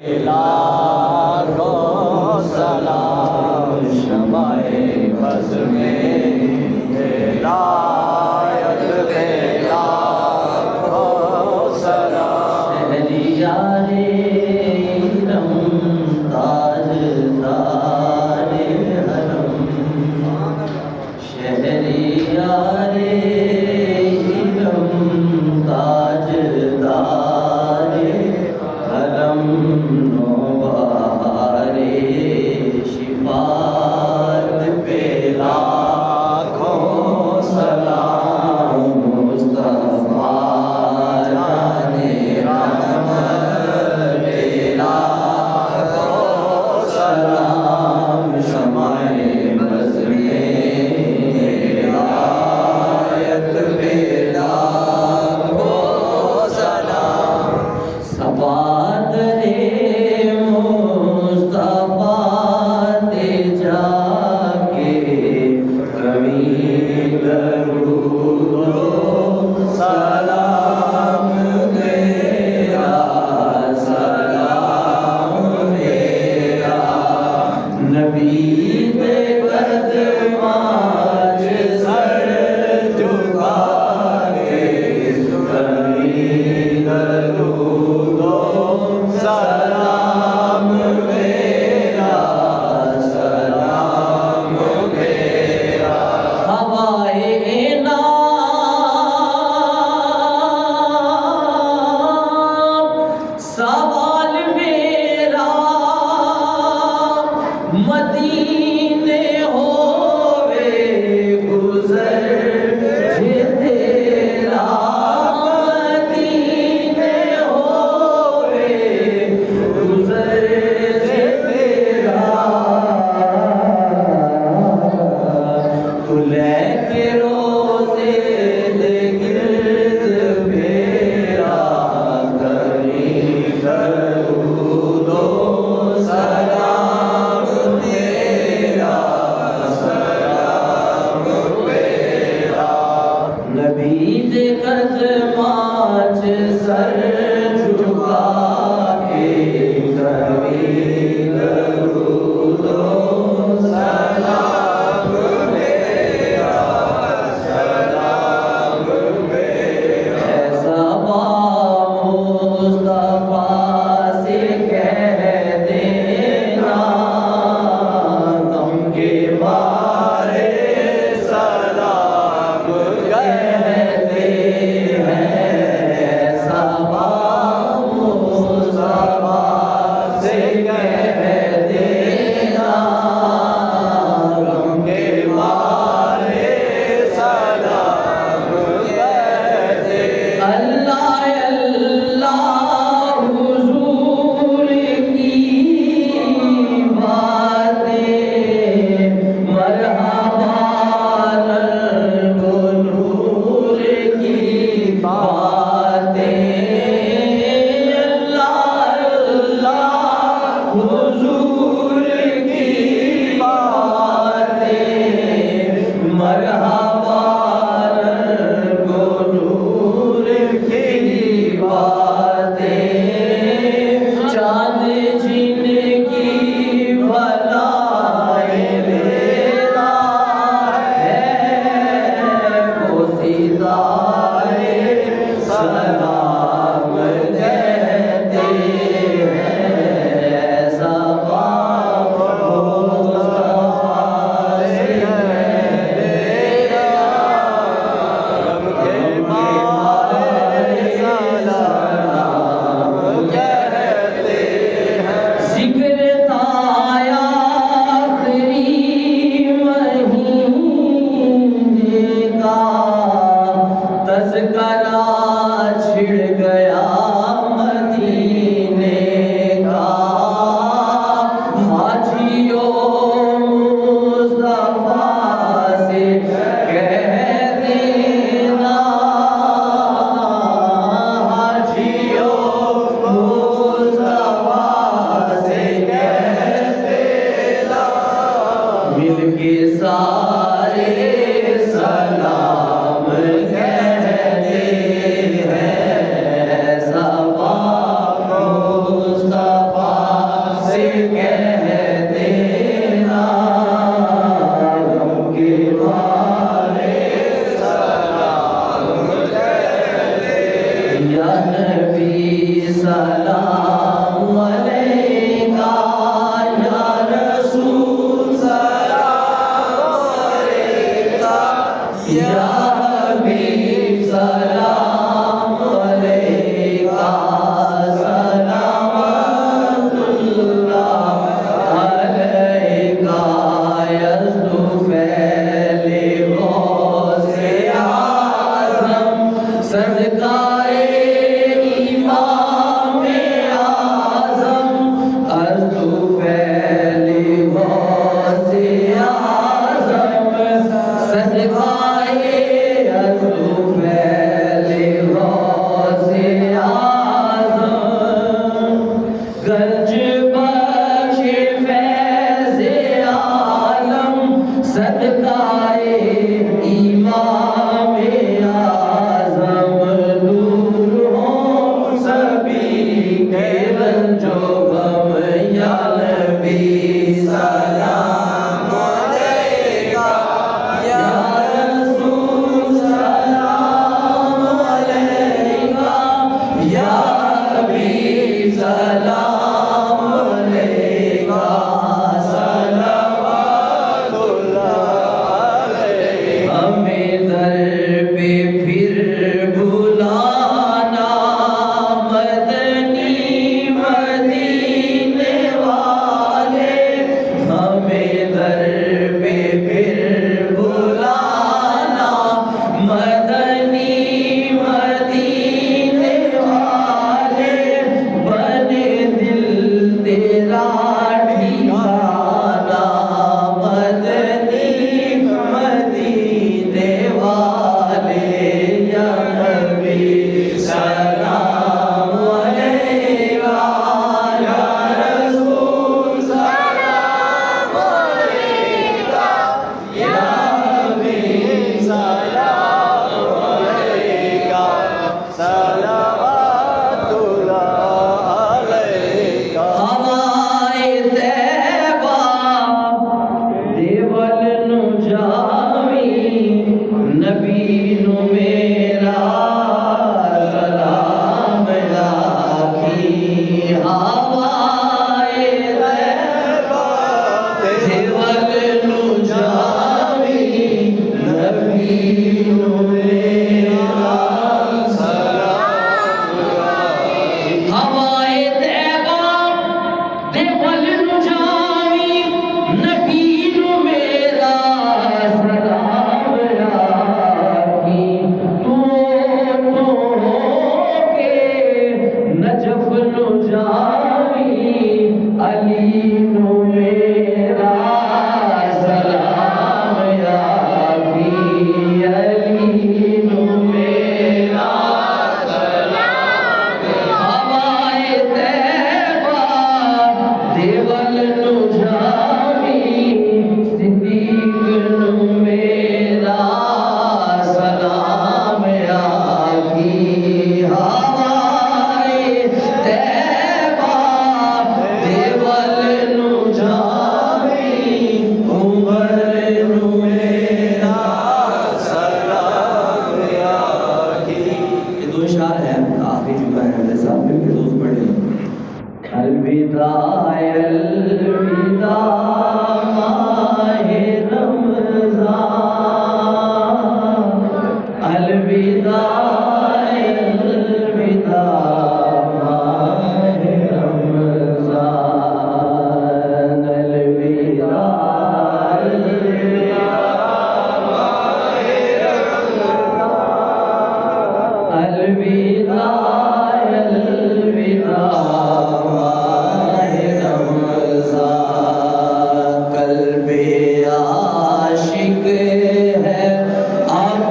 लाखों सलाम शमाए बज़्म में लायत पे लाखों सलाम। शहरियारे इलम ताजदारे हरम, शहरियारे इलम ताजदारे हरम, नौबहारे शिफात पे लाखों सलाम। मुस्तफा जाने रहमत पे लाखों सलाम। शमाए बज़्म में आयत पे लाखों सलाम। सबादरे मुस्तफा ते जाके कभी दरूदो सलाम मेरा, सलाम मेरा। नबी दे कदमां च सर झुका के कभी दरूदो सलाम मेरा, सलाम मेरा। हवाए इनाम सवाल मेरा, मदीने होवे गुज़र जे तेरा, मदीने होवे गुज़र जे तेरा। तू लेके रोज़े दे गिर्द फेरा, करी दरूदो सलाम तेरा, सलाम तेरा। नबी दे कदमां च सर झुका के कभी दरूदो सलाम मेरा, सलाम मेरा। ऐसा मुस्तफा से कह देना, गम के मारे सलाम कहते हैं। ऐसा मुस्तफा से कह सच बख्श फैज़ आलम सदकाए इमाम आज़म दूर हो सभी के रंजो गम या नबी सलाम अलैका या रसूल सलाम अलैका या हबीब सलाम अलैका हमें दर पे फिर बुलाना मदनी मदीने वाले हमें दर पे फिर बुलाना मदनी मदीने वाले बने दिल तेरा ठिकाना मदनी मदीने वाले या नबी सलाम अलैका या रसूल सलाम अलैका या हबीब सलाम अलैका सलावतुल्लाह अलैका हवाए तैबा देवल नु जावी नबी नु मेरा सलाम राखी हवाए तैबा देवल नु जावी नबी नु मेरा हवाए तैबा देवल नु जावी नबी नु मेरा सलाम राखी तू के नजफ नु जावी अली नु मेरा सलाम राखी अली नु मेरा हवाए तैबा देवल नु जावी सिद्दीक नु मेरा सलाम आखी हवाए तैबा देवल नु जावी उमर नु मेरा सलाम आखी। ये दो इशार है आखिरी जुमला है मेरे साथ मिलकर दोस्त पढ़े अलविदा अलविदा माहे रमज़ान अलविदा अलविदा माहे रमज़ान अलविदा अलविदा अलविदा अलविदा माहे रमज़ान कल्बे आशिक है अब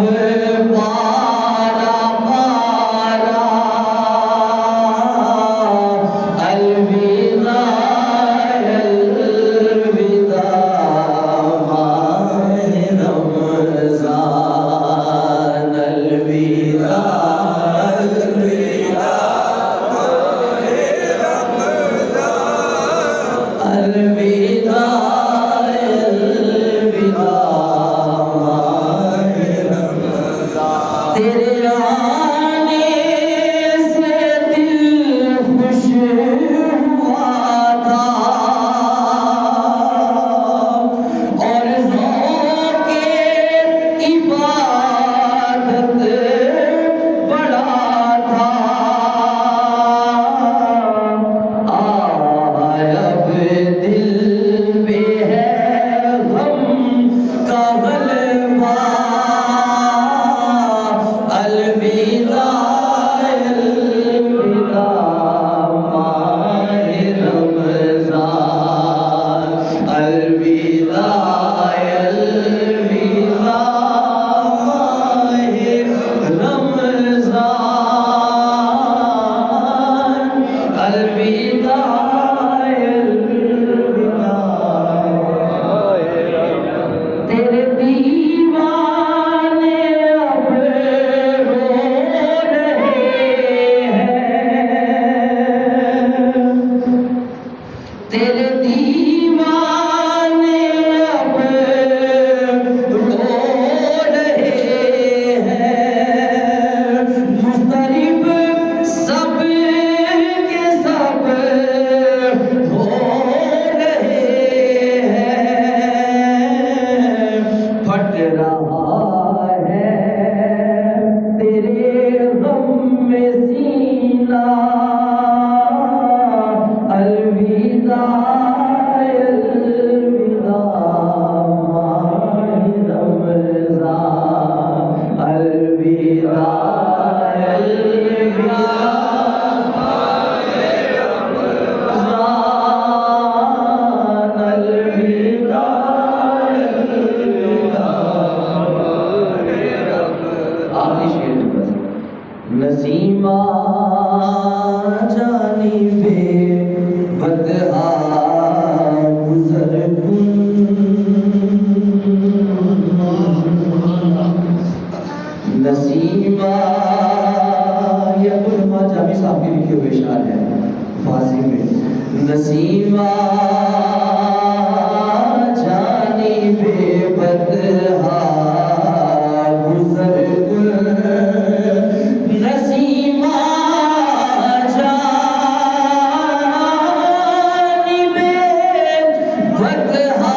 तेरे दीवाने अब रो रहे हैं, मुस्तरिब सब के सब हो रहे हैं। फट रहा है तेरे गम में सीना, अलविदा अलविदा माह रमज़ान, अलविदा अलविदा माह रमज़ान, अलविदा अलविदा आखिरी शेर बस। नसीमा जानिबे बदहा गुज़र कुन, नसीमा ये अब्दुल रहमान जामी साहब के लिखे हुए शार है फारसी में। नसीमा जानिबे बदहा गुज़र कुन, नसीमा जानिबे बदहा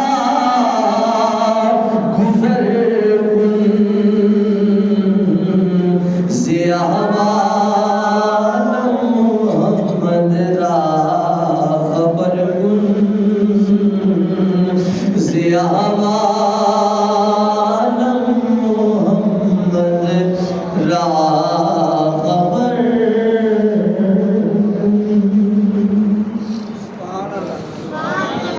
गुज़र कुन, से अहवाल मोहम्मद रा खबर कुन, से अहवाल